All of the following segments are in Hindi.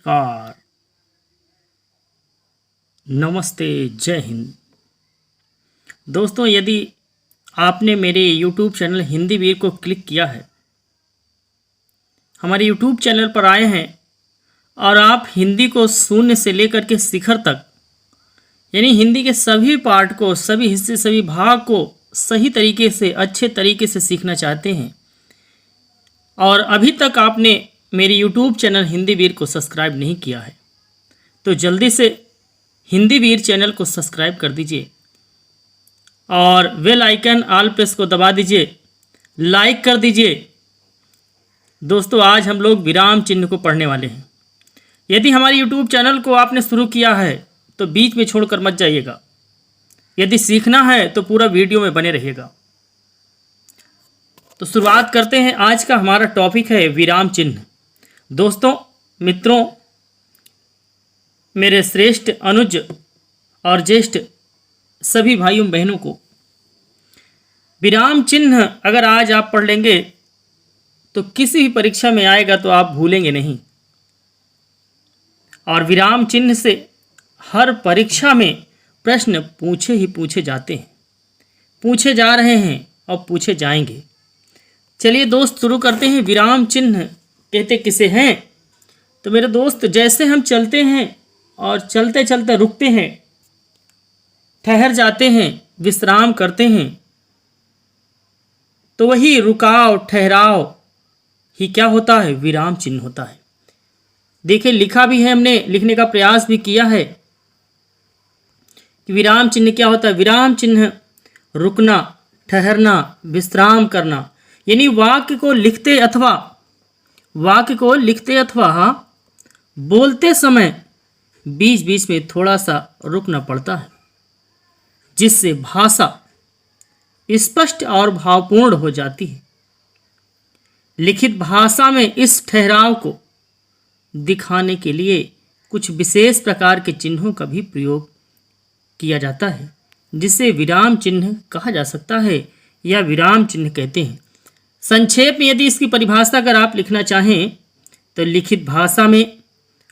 नमस्कार, नमस्ते, जय हिंद। दोस्तों, यदि आपने मेरे YouTube चैनल हिंदी वीर को क्लिक किया है, हमारे YouTube चैनल पर आए हैं और आप हिंदी को शून्य से लेकर के शिखर तक यानी हिंदी के सभी पार्ट को, सभी हिस्से, सभी भाग को सही तरीके से, अच्छे तरीके से सीखना चाहते हैं और अभी तक आपने मेरे YouTube चैनल हिंदी वीर को सब्सक्राइब नहीं किया है, तो जल्दी से हिंदी वीर चैनल को सब्सक्राइब कर दीजिए और बेल आइकन ऑल प्रेस को दबा दीजिए, लाइक कर दीजिए। दोस्तों, आज हम लोग विराम चिन्ह को पढ़ने वाले हैं। यदि हमारे YouTube चैनल को आपने शुरू किया है तो बीच में छोड़कर मत जाइएगा। यदि सीखना है तो पूरा वीडियो में बने रहिएगा। तो शुरुआत करते हैं। आज का हमारा टॉपिक है विराम चिन्ह। दोस्तों, मित्रों, मेरे श्रेष्ठ अनुज और ज्येष्ठ सभी भाइयों बहनों को, विराम चिन्ह अगर आज आप पढ़ लेंगे तो किसी भी परीक्षा में आएगा तो आप भूलेंगे नहीं। और विराम चिन्ह से हर परीक्षा में प्रश्न पूछे ही पूछे जाते हैं, पूछे जा रहे हैं और पूछे जाएंगे। चलिए दोस्त, शुरू करते हैं। विराम चिन्ह कहते किसे हैं? तो मेरे दोस्त, जैसे हम चलते हैं और चलते चलते रुकते हैं, ठहर जाते हैं, विश्राम करते हैं, तो वही रुकाव, ठहराव ही क्या होता है? विराम चिन्ह होता है। देखिए, लिखा भी है, हमने लिखने का प्रयास भी किया है कि विराम चिन्ह क्या होता है। विराम चिन्ह रुकना, ठहरना, विश्राम करना, यानी वाक्य को लिखते अथवा बोलते समय बीच बीच में थोड़ा सा रुकना पड़ता है, जिससे भाषा स्पष्ट और भावपूर्ण हो जाती है। लिखित भाषा में इस ठहराव को दिखाने के लिए कुछ विशेष प्रकार के चिन्हों का भी प्रयोग किया जाता है, जिसे विराम चिन्ह कहा जा सकता है या विराम चिन्ह कहते हैं। संक्षेप में यदि इसकी परिभाषा अगर आप लिखना चाहें तो लिखित भाषा में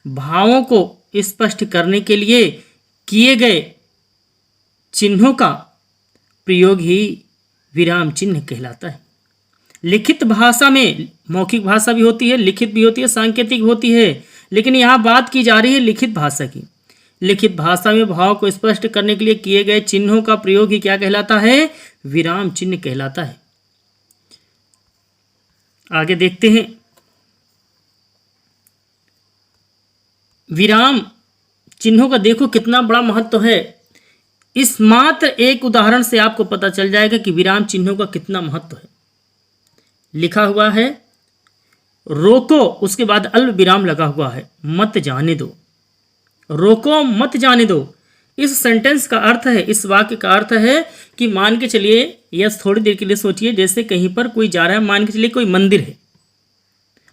भावों को स्पष्ट करने के लिए किए गए चिन्हों का प्रयोग ही विराम चिन्ह कहलाता है। लिखित भाषा में मौखिक भाषा भी होती है, लिखित भी होती है, सांकेतिक होती है, लेकिन यहाँ बात की जा रही है लिखित भाषा की। लिखित भाषा में भाव को स्पष्ट करने के लिए किए गए चिन्हों का प्रयोग ही क्या कहलाता है? विराम चिन्ह कहलाता है। आगे देखते हैं। विराम चिन्हों का देखो कितना बड़ा महत्व है। इस मात्र एक उदाहरण से आपको पता चल जाएगा कि विराम चिन्हों का कितना महत्व है। लिखा हुआ है रोको, उसके बाद अल्प विराम लगा हुआ है, मत जाने दो। रोको, मत जाने दो। इस सेंटेंस का अर्थ है, इस वाक्य का अर्थ है कि मान के चलिए, या थोड़ी देर के लिए सोचिए, जैसे कहीं पर कोई जा रहा है, मान के चलिए कोई मंदिर है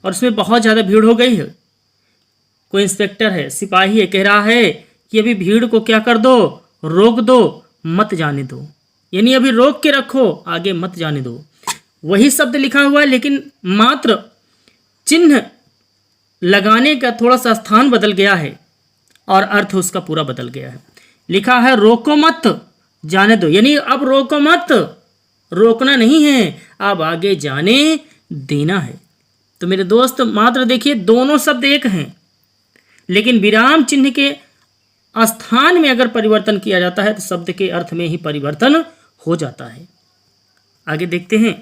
और उसमें बहुत ज़्यादा भीड़ हो गई है। कोई इंस्पेक्टर है, सिपाही है, कह रहा है कि अभी भीड़ को क्या कर दो? रोक दो, मत जाने दो, यानी अभी रोक के रखो, आगे मत जाने दो। वही शब्द लिखा हुआ है, लेकिन मात्र चिन्ह लगाने का थोड़ा सा स्थान बदल गया है और अर्थ उसका पूरा बदल गया है। लिखा है रोको मत जाने दो, यानी अब रोको मत, रोकना नहीं है, अब आगे जाने देना है। तो मेरे दोस्त, मात्र देखिए, दोनों शब्द एक हैं, लेकिन विराम चिन्ह के स्थान में अगर परिवर्तन किया जाता है तो शब्द के अर्थ में ही परिवर्तन हो जाता है। आगे देखते हैं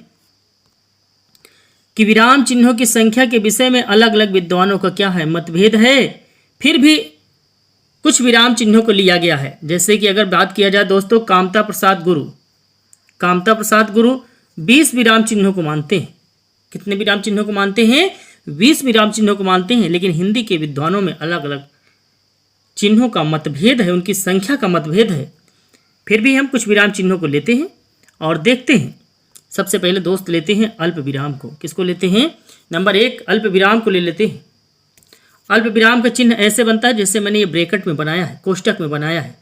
कि विराम चिन्हों की संख्या के विषय में अलग अलग विद्वानों का क्या है? मतभेद है। फिर भी कुछ विराम चिन्हों को लिया गया है। जैसे कि अगर बात किया जाए दोस्तों, कामता प्रसाद गुरु 20 विराम चिन्हों को मानते हैं। कितने विराम चिन्हों को मानते हैं? 20 विराम चिन्हों को मानते हैं। लेकिन हिंदी के विद्वानों में अलग अलग चिन्हों का मतभेद है, उनकी संख्या का मतभेद है। फिर भी हम कुछ विराम चिन्हों को लेते हैं और देखते हैं। सबसे पहले दोस्त लेते हैं अल्प विराम को। किसको लेते हैं? नंबर 1 अल्प विराम को ले लेते हैं। अल्प विराम का चिन्ह ऐसे बनता है जैसे मैंने ये ब्रैकेट में बनाया है, कोष्टक में बनाया है।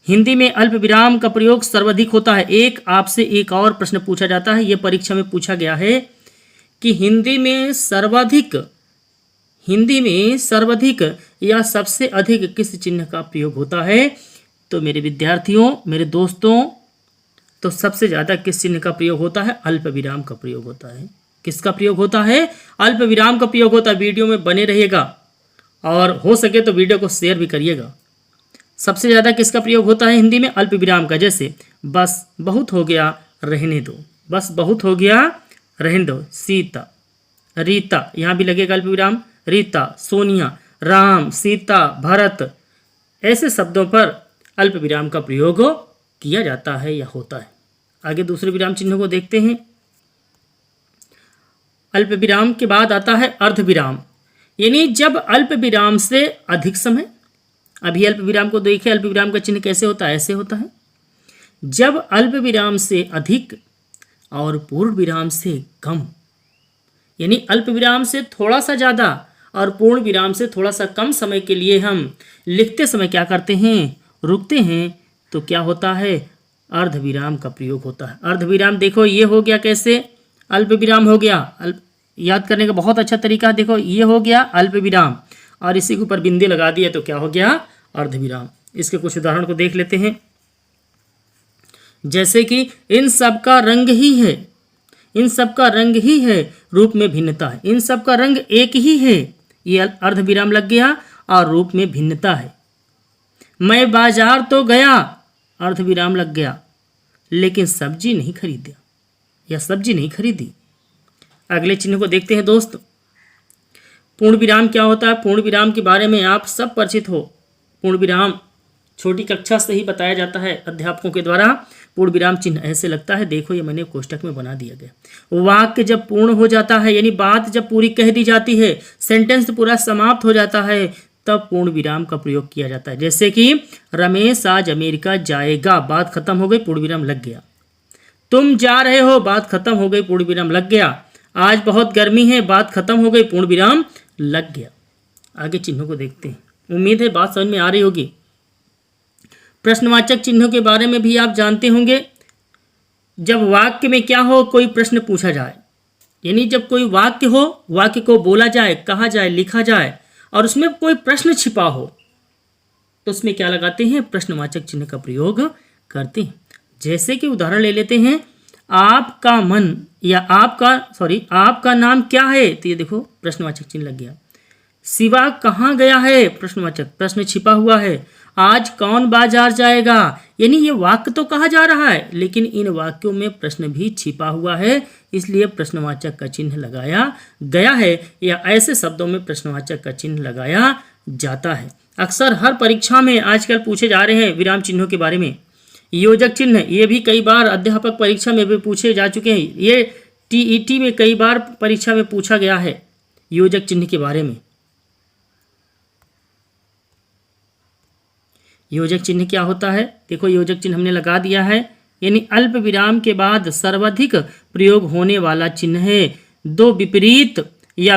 हिंदी में अल्प विराम का प्रयोग सर्वाधिक होता है। एक आपसे एक और प्रश्न पूछा जाता है, ये परीक्षा में पूछा गया है कि हिंदी में सर्वाधिक हिंदी में सर्वाधिक या सबसे अधिक किस चिन्ह का प्रयोग होता है? तो मेरे विद्यार्थियों, मेरे दोस्तों, तो सबसे ज़्यादा किस चिन्ह का प्रयोग होता है? अल्प विराम का प्रयोग होता है। किसका प्रयोग होता है? अल्प विराम का प्रयोग होता है। वीडियो में बने रहिएगा और हो सके तो वीडियो को शेयर भी करिएगा। सबसे ज़्यादा किसका प्रयोग होता है हिंदी में? अल्प विराम का। जैसे बस बहुत हो गया रहने दो, बस बहुत हो गया रहने दो। सीता, रीता, यहाँ भी लगेगा अल्प विराम। रीता, सोनिया, राम, सीता, भरत, ऐसे शब्दों पर अल्प विराम का प्रयोग किया जाता है या होता है। आगे दूसरे विराम चिन्हों को देखते हैं। अल्प विराम के बाद आता है अर्ध विराम, यानी जब अल्प विराम से अधिक समय, अभी अल्प विराम को देखिए, अल्प विराम का चिन्ह कैसे होता है? ऐसे होता है। जब अल्प विराम से अधिक और पूर्ण विराम से कम, यानी अल्प विराम से थोड़ा सा ज़्यादा और पूर्ण विराम से थोड़ा सा कम समय के लिए हम लिखते समय क्या करते हैं? रुकते हैं, तो क्या होता है? अर्ध विराम का प्रयोग होता है। अर्ध विराम देखो ये हो गया कैसे? अल्प विराम हो गया। याद करने का बहुत अच्छा तरीका, देखो ये हो गया अल्प विराम और इसी के ऊपर बिंदी लगा दिया तो क्या हो गया? अर्ध विराम। इसके कुछ उदाहरण को देख लेते हैं। जैसे कि इन सब का रंग ही है, इन सब का रंग ही है, रूप में भिन्नता है। इन सब का रंग एक ही है, ये अर्ध विराम लग गया और रूप में भिन्नता है। मैं बाजार तो गया, अर्ध विराम लग गया, लेकिन सब्जी नहीं खरीदा या सब्जी नहीं खरीदी। अगले चिन्ह को देखते हैं दोस्त। पूर्ण विराम क्या होता है? पूर्ण विराम के बारे में आप सब परिचित हो। पूर्ण विराम छोटी कक्षा से ही बताया जाता है अध्यापकों के द्वारा। पूर्ण विराम चिन्ह ऐसे लगता है, देखो ये मैंने कोष्टक में बना दिया गया। वाक्य जब पूर्ण हो जाता है, यानी बात जब पूरी कह दी जाती है, सेंटेंस पूरा समाप्त हो जाता है, तब पूर्ण विराम का प्रयोग किया जाता है। जैसे कि रमेश आज अमेरिका जाएगा, बात खत्म हो गई, पूर्ण विराम लग गया। तुम जा रहे हो, बात खत्म हो गई, पूर्ण विराम लग गया। आज बहुत गर्मी है, बात खत्म हो गई, पूर्ण विराम लग गया। आगे चिन्हों को देखते हैं। उम्मीद है बात समझ में आ रही होगी। प्रश्नवाचक चिन्हों के बारे में भी आप जानते होंगे। जब वाक्य में क्या हो, कोई प्रश्न पूछा जाए, यानी जब कोई वाक्य हो, वाक्य को बोला जाए, कहा जाए, लिखा जाए और उसमें कोई प्रश्न छिपा हो, तो उसमें क्या लगाते हैं? प्रश्नवाचक चिन्ह का प्रयोग करते हैं। जैसे कि उदाहरण ले लेते हैं, आपका मन या आपका नाम क्या है? तो ये देखो प्रश्नवाचक चिन्ह लग गया। शिवा कहाँ गया है? प्रश्नवाचक, प्रश्न छिपा हुआ है। आज कौन बाजार जाएगा? यानी ये वाक्य तो कहा जा रहा है, लेकिन इन वाक्यों में प्रश्न भी छिपा हुआ है, इसलिए प्रश्नवाचक का चिन्ह लगाया गया है या ऐसे शब्दों में प्रश्नवाचक का चिन्ह लगाया जाता है। अक्सर हर परीक्षा में आजकल पूछे जा रहे हैं विराम चिन्हों के बारे में। योजक चिन्ह, ये भी कई बार अध्यापक परीक्षा में भी पूछे जा चुके हैं। ये टीईटी में कई बार परीक्षा में पूछा गया है योजक चिन्ह के बारे में। योजक चिन्ह क्या होता है? देखो योजक चिन्ह हमने लगा दिया है, यानी अल्प विराम के बाद सर्वाधिक प्रयोग होने वाला चिन्ह है। दो विपरीत या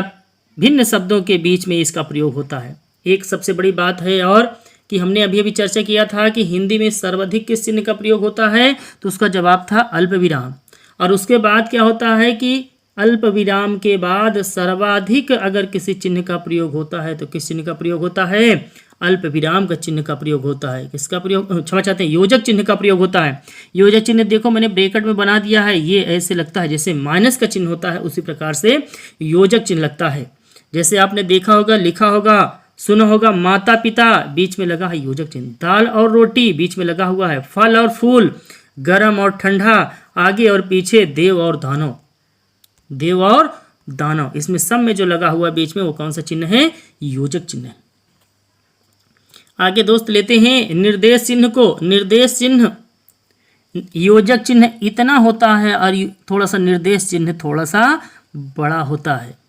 भिन्न शब्दों के बीच में इसका प्रयोग होता है। एक सबसे बड़ी बात है और कि हमने अभी अभी चर्चा किया था कि हिंदी में सर्वाधिक किस चिन्ह का प्रयोग होता है, तो उसका जवाब था अल्प विराम। और उसके बाद क्या होता है कि अल्प विराम के बाद सर्वाधिक अगर किसी चिन्ह का प्रयोग होता है तो किस चिन्ह का प्रयोग होता है? अल्प विराम का चिन्ह का प्रयोग होता है। किसका प्रयोग, क्षमा चाहते हैं, योजक चिन्ह का प्रयोग होता है। योजक चिन्ह देखो मैंने ब्रैकेट में बना दिया है, ये ऐसे लगता है जैसे माइनस का चिन्ह होता है, उसी प्रकार से योजक चिन्ह लगता है। जैसे आपने देखा होगा, लिखा होगा, सुना होगा, माता पिता बीच में लगा है योजक चिन्ह, दाल और रोटी बीच में लगा हुआ है, फल और फूल, गर्म और ठंडा, आगे और पीछे, देव और दानव, देव और दानव, इसमें सब में जो लगा हुआ बीच में वो कौन सा चिन्ह है? योजक चिन्ह है। आगे दोस्त लेते हैं निर्देश चिन्ह को। निर्देश चिन्ह, योजक चिन्ह इतना होता है और थोड़ा सा निर्देश चिन्ह थोड़ा सा बड़ा होता है।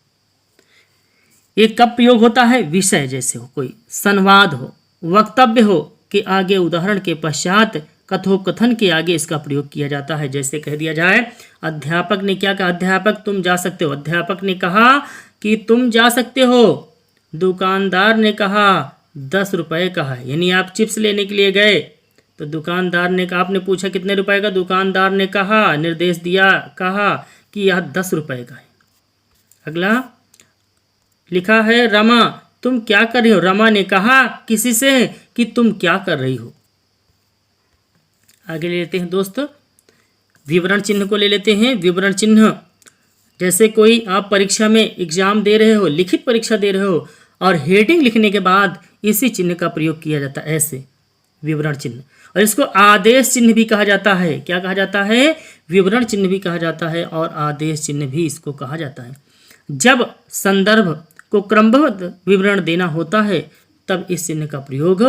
ये कब प्रयोग होता है? विषय जैसे हो, कोई संवाद हो, वक्तव्य हो के आगे, उदाहरण के पश्चात, कथोपकथन के आगे इसका प्रयोग किया जाता है। जैसे कह दिया जाए, अध्यापक ने क्या कहा? अध्यापक तुम जा सकते हो। अध्यापक ने कहा कि तुम जा सकते हो। दुकानदार ने कहा 10 रुपए का है, यानी आप चिप्स लेने के लिए गए तो दुकानदार ने कहा, आपने पूछा कितने रुपए का, दुकानदार ने कहा, निर्देश दिया, कहा कि यह 10 रुपए का है। अगला लिखा है रमा तुम क्या कर रही हो। रमा ने कहा किसी से कि तुम क्या कर रही हो। आगे ले लेते हैं दोस्त, विवरण चिन्ह को ले लेते हैं। विवरण चिन्ह, जैसे कोई आप परीक्षा में एग्जाम दे रहे हो, लिखित परीक्षा दे रहे हो और हेडिंग लिखने के बाद इसी चिन्ह का प्रयोग किया जाता है, ऐसे विवरण चिन्ह। और इसको आदेश चिन्ह भी कहा जाता है। क्या कहा जाता है? विवरण चिन्ह भी कहा जाता है और आदेश चिन्ह भी इसको कहा जाता है। जब संदर्भ को क्रमबद्ध विवरण देना होता है तब इस चिन्ह का प्रयोग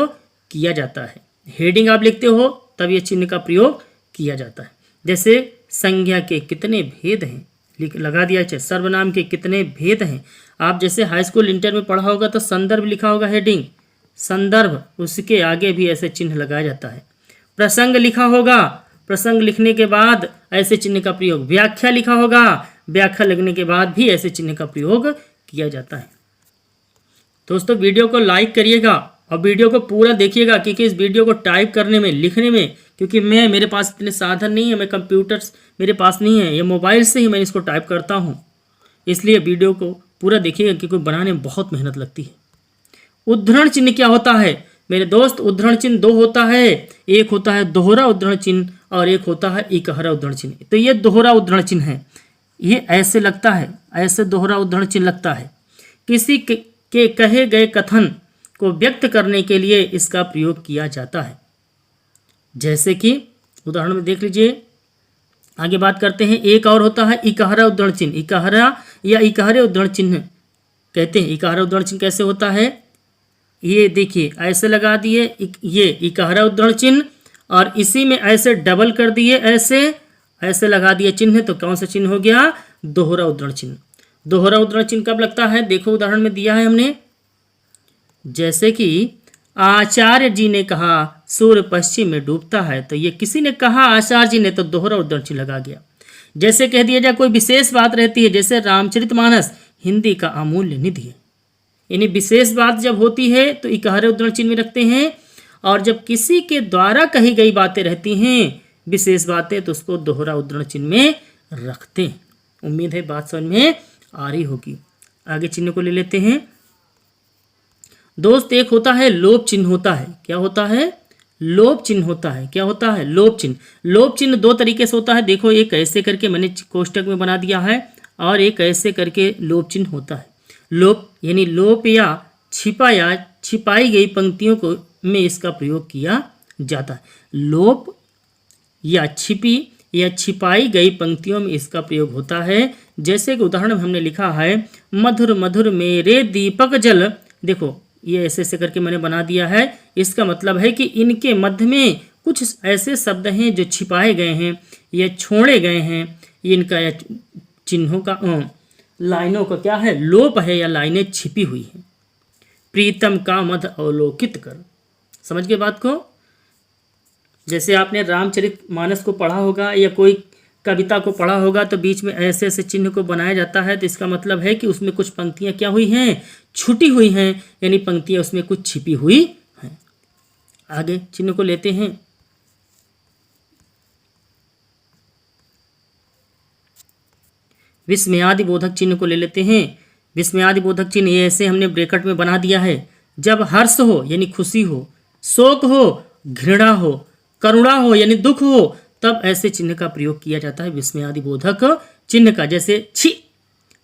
किया जाता है। हेडिंग आप लिखते हो तब यह चिन्ह का प्रयोग किया जाता है। जैसे संज्ञा के कितने भेद हैं, लगा दिया है। सर्वनाम के कितने भेद हैं। आप जैसे हाई स्कूल इंटर में पढ़ा होगा तो संदर्भ लिखा होगा, हेडिंग संदर्भ, उसके आगे भी ऐसे चिन्ह लगाया जाता है। प्रसंग लिखा होगा, प्रसंग लिखने के बाद ऐसे चिन्ह का प्रयोग। व्याख्या लिखा होगा, व्याख्या लिखने के बाद भी ऐसे चिन्ह का प्रयोग किया जाता है। दोस्तों वीडियो को लाइक करिएगा और वीडियो को पूरा देखिएगा, क्योंकि इस वीडियो को टाइप करने में, लिखने में, क्योंकि मेरे पास इतने साधन नहीं है, मैं कंप्यूटर मेरे पास नहीं है, ये मोबाइल से ही मैं इसको टाइप करता हूँ। इसलिए वीडियो को पूरा देखिएगा, क्योंकि बनाने में बहुत मेहनत लगती है। उद्धरण चिन्ह क्या होता है मेरे दोस्त? उद्धरण चिन्ह दो होता है, एक होता है दोहरा उद्धरण चिन्ह और एक होता है इकहरा उद्धरण चिन्ह। तो ये दोहरा उद्धरण चिन्ह है, ये ऐसे लगता है, ऐसे दोहरा उद्धरण चिन्ह लगता है। किसी के कहे गए कथन को व्यक्त करने के लिए इसका प्रयोग किया जाता है। जैसे कि उदाहरण में देख लीजिए, आगे बात करते हैं। एक और होता है इकहरा उद्धरण चिन्ह। इकहरा या इकहरे उद्धरण चिन्ह कहते हैं। इकहरा उद्धरण चिन्ह कैसे होता है? ये देखिए ऐसे लगा दिए, ये इकहरा उद्धरण चिन्ह और इसी में ऐसे डबल कर दिए, ऐसे लगा दिए चिन्ह, तो कौन सा चिन्ह हो गया? दोहरा उद्धरण चिन्ह। दोहरा उद्धरण चिन्ह कब लगता है? देखो उदाहरण में दिया है हमने, जैसे कि आचार्य जी ने कहा सूर्य पश्चिम में डूबता है, तो ये किसी ने कहा, आचार्य जी ने, तो दोहरा उद्धरण चिन्ह लगा गया। जैसे कह दिया जाए कोई विशेष बात रहती है, जैसे रामचरितमानस हिंदी का अमूल्य निधि है, यानी विशेष बात जब होती है तो इकहरे उद्धरण चिन्ह में रखते हैं, और जब किसी के द्वारा कही गई बातें रहती हैं, विशेष बातें, तो उसको दोहरा उद्धरण चिन्ह में रखते हैं। उम्मीद है बात समझ में आ रही होगी। आगे चिन्ह को ले लेते हैं दोस्त। एक होता है लोप चिन्ह होता है। क्या होता है? लोप चिन्ह होता है। क्या होता है? लोप चिन्ह। लोप चिन्ह दो तरीके से होता है। देखो एक ऐसे करके मैंने कोष्टक में बना दिया है और एक ऐसे करके लोप चिन्ह होता है। लोप यानी लोप या छिपाई गई पंक्तियों को में इसका प्रयोग किया जाता है। लोप या छिपाई गई पंक्तियों में इसका प्रयोग होता है। जैसे कि उदाहरण में हमने लिखा है मधुर मधुर मेरे दीपक जल। देखो ये ऐसे करके मैंने बना दिया है। इसका मतलब है कि इनके मध्य में कुछ ऐसे शब्द हैं जो छिपाए गए हैं या छोड़े गए हैं। इनका या चिन्हों का लाइनों का क्या है? लोप है या लाइनें छिपी हुई हैं। प्रीतम का मध अवलोकित कर। समझ गए बात को? जैसे आपने रामचरितमानस को पढ़ा होगा या कोई कविता को पढ़ा होगा तो बीच में ऐसे ऐसे चिन्ह को बनाया जाता है, तो इसका मतलब है कि उसमें कुछ पंक्तियां क्या हुई हैं? छूटी हुई हैं, यानी पंक्तियां उसमें कुछ छिपी हुई हैं। आगे चिन्ह को लेते हैं। विस्मयादि बोधक चिन्ह को ले लेते हैं। विस्मयादि बोधक चिन्ह ये ऐसे हमने ब्रैकेट में बना दिया है। जब हर्ष हो यानी खुशी हो, शोक हो, घृणा हो, करुणा हो यानी दुख हो, तब ऐसे चिन्ह का प्रयोग किया जाता है विस्मयादि बोधक चिन्ह का। जैसे छी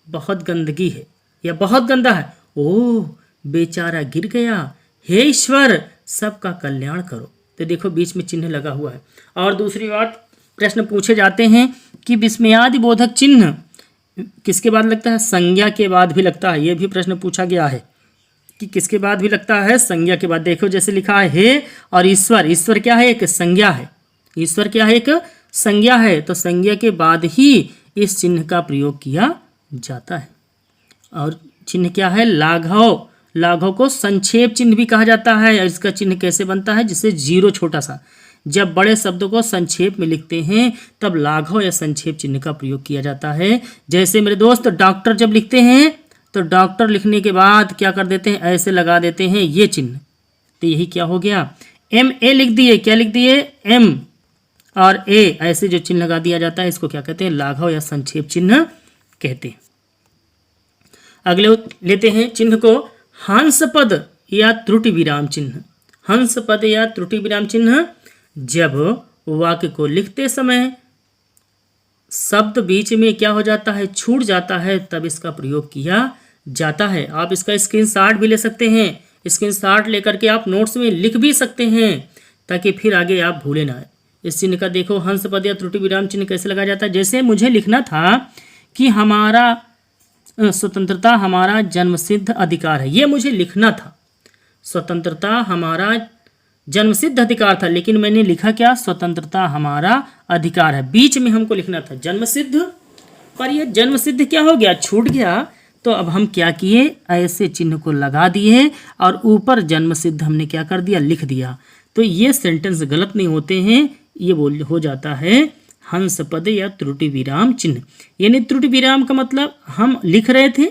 बहुत गंदगी है या बहुत गंदा है, ओह बेचारा गिर गया, हे ईश्वर सबका कल्याण करो। तो देखो बीच में चिन्ह लगा हुआ है। और दूसरी बात, प्रश्न पूछे जाते हैं कि विस्मयादि बोधक चिन्ह किसके बाद लगता है? संज्ञा के बाद भी लगता है। यह भी प्रश्न पूछा गया है कि किसके बाद भी लगता है? संज्ञा के बाद। देखो जैसे लिखा है हे और ईश्वर। ईश्वर क्या है? एक संज्ञा है। ईश्वर क्या है? एक संज्ञा है। तो संज्ञा के बाद ही इस चिन्ह का प्रयोग किया जाता है। और चिन्ह क्या है? लाघव। लाघव को संक्षेप चिन्ह भी कहा जाता है। और इसका चिन्ह कैसे बनता है? जिससे जीरो छोटा सा। जब बड़े शब्दों को संक्षेप में लिखते हैं तब लाघव या संक्षेप चिन्ह का प्रयोग किया जाता है। जैसे मेरे दोस्त डॉक्टर जब लिखते हैं तो डॉक्टर लिखने के बाद क्या कर देते हैं? ऐसे लगा देते हैं ये चिन्ह। तो यही क्या हो गया? MA लिख दिए। क्या लिख दिए? M और A ऐसे जो चिन्ह लगा दिया जाता है इसको क्या कहते हैं? लाघव या संक्षेप चिन्ह कहते हैं। अगले लेते हैं चिन्ह को हंस पद या त्रुटि विराम चिन्ह। हंस पद या त्रुटि विराम चिन्ह जब वाक्य को लिखते समय शब्द बीच में क्या हो जाता है, छूट जाता है, तब इसका प्रयोग किया जाता है। आप इसका स्क्रीनशॉट भी ले सकते हैं। स्क्रीनशॉट लेकर के आप नोट्स में लिख भी सकते हैं ताकि फिर आगे आप भूले ना। इस चिन्ह का देखो, हंस पद या त्रुटि विराम चिन्ह कैसे लगाया जाता है। जैसे मुझे लिखना था कि हमारा स्वतंत्रता हमारा जन्मसिद्ध अधिकार है, ये मुझे लिखना था। स्वतंत्रता हमारा जन्मसिद्ध अधिकार था, लेकिन मैंने लिखा क्या, स्वतंत्रता हमारा अधिकार है। बीच में हमको लिखना था जन्मसिद्ध, पर यह जन्मसिद्ध क्या हो गया, छूट गया। तो अब हम क्या किए, ऐसे चिन्ह को लगा दिए और ऊपर जन्मसिद्ध हमने क्या कर दिया, लिख दिया। तो ये सेंटेंस गलत नहीं होते हैं, ये हो जाता है हंस पद या त्रुटि विराम चिन्ह। यानी त्रुटि विराम का मतलब हम लिख रहे थे,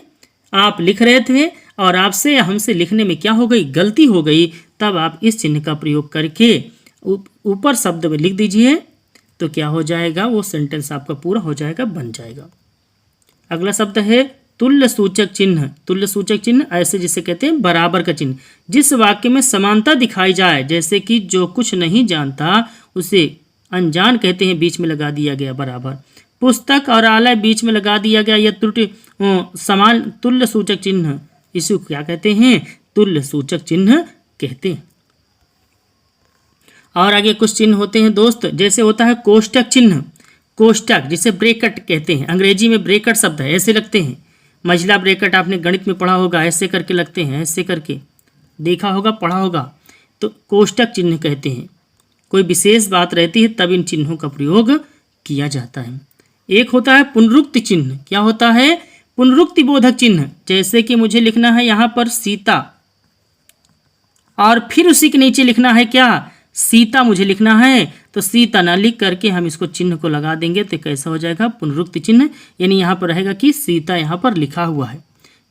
आप लिख रहे थे और आपसे या हमसे लिखने में क्या हो गई, गलती हो गई, तब आप इस चिन्ह का प्रयोग करके ऊपर शब्द में लिख दीजिए, तो क्या हो जाएगा, वो सेंटेंस आपका पूरा हो जाएगा, बन जाएगा। अगला शब्द है तुल्य सूचक चिन्ह। तुल्य सूचक चिन्ह ऐसे जिसे कहते हैं बराबर का चिन्ह। जिस वाक्य में समानता दिखाई जाए, जैसे कि जो कुछ नहीं जानता उसे अनजान कहते हैं, बीच में लगा दिया गया बराबर। पुस्तक और आलय बीच में लगा दिया गया, यह त्रुटि समान तुल्य सूचक चिन्ह, इसे क्या कहते हैं, तुल्य सूचक चिन्ह कहते हैं। और आगे कुछ चिन्ह होते हैं दोस्त, जैसे होता है कोष्टक चिन्ह। कोष्टक जिसे ब्रैकेट कहते हैं, अंग्रेजी में ब्रैकेट शब्द है, ऐसे लगते हैं। महिला ब्रैकेट आपने गणित में पढ़ा होगा, ऐसे करके लगते हैं, ऐसे करके देखा होगा, पढ़ा होगा। तो कोष्टक चिन्ह कहते हैं। कोई विशेष बात रहती है तब इन चिन्हों का प्रयोग किया जाता है। एक होता है पुनरुक्ति चिन्ह। क्या होता है, पुनरुक्ति बोधक चिन्ह। जैसे कि मुझे लिखना है यहाँ पर सीता और फिर उसी के नीचे लिखना है क्या, सीता मुझे लिखना है, तो सीता ना लिख करके हम इसको चिन्ह को लगा देंगे, तो कैसा हो जाएगा, पुनरुक्ति चिन्ह। यानी यहाँ पर रहेगा कि सीता यहाँ पर लिखा हुआ है।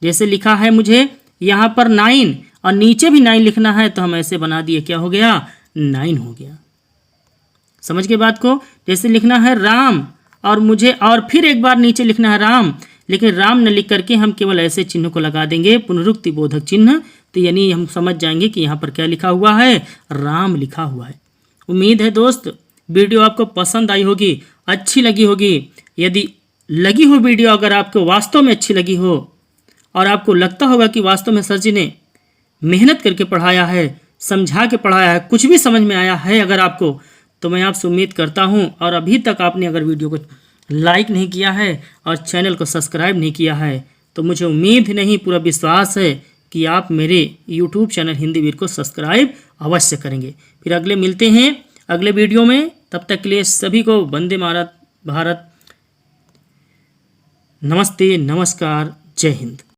जैसे लिखा है मुझे यहाँ पर 9 और नीचे भी 9 लिखना है, तो हम ऐसे बना दिए, क्या हो गया, 9 हो गया। समझ के बात को। जैसे लिखना है राम और मुझे और फिर एक बार नीचे लिखना है राम, लेकिन राम न लिख करके हम केवल ऐसे चिन्ह को लगा देंगे, पुनरुक्ति बोधक चिन्ह। तो यानी हम समझ जाएंगे कि यहाँ पर क्या लिखा हुआ है, राम लिखा हुआ है। उम्मीद है दोस्त वीडियो आपको पसंद आई होगी, अच्छी लगी होगी। यदि लगी हो वीडियो, अगर आपको वास्तव में अच्छी लगी हो और आपको लगता होगा कि वास्तव में सर जी ने मेहनत करके पढ़ाया है, समझा के पढ़ाया है, कुछ भी समझ में आया है अगर आपको, तो मैं आपसे उम्मीद करता हूं, और अभी तक आपने अगर वीडियो को लाइक नहीं किया है और चैनल को सब्सक्राइब नहीं किया है, तो मुझे उम्मीद नहीं, पूरा विश्वास है कि आप मेरे YouTube चैनल हिंदी वीर को सब्सक्राइब अवश्य करेंगे। फिर अगले मिलते हैं अगले वीडियो में, तब तक के लिए सभी को वंदे भारत, नमस्ते, नमस्कार, जय हिंद।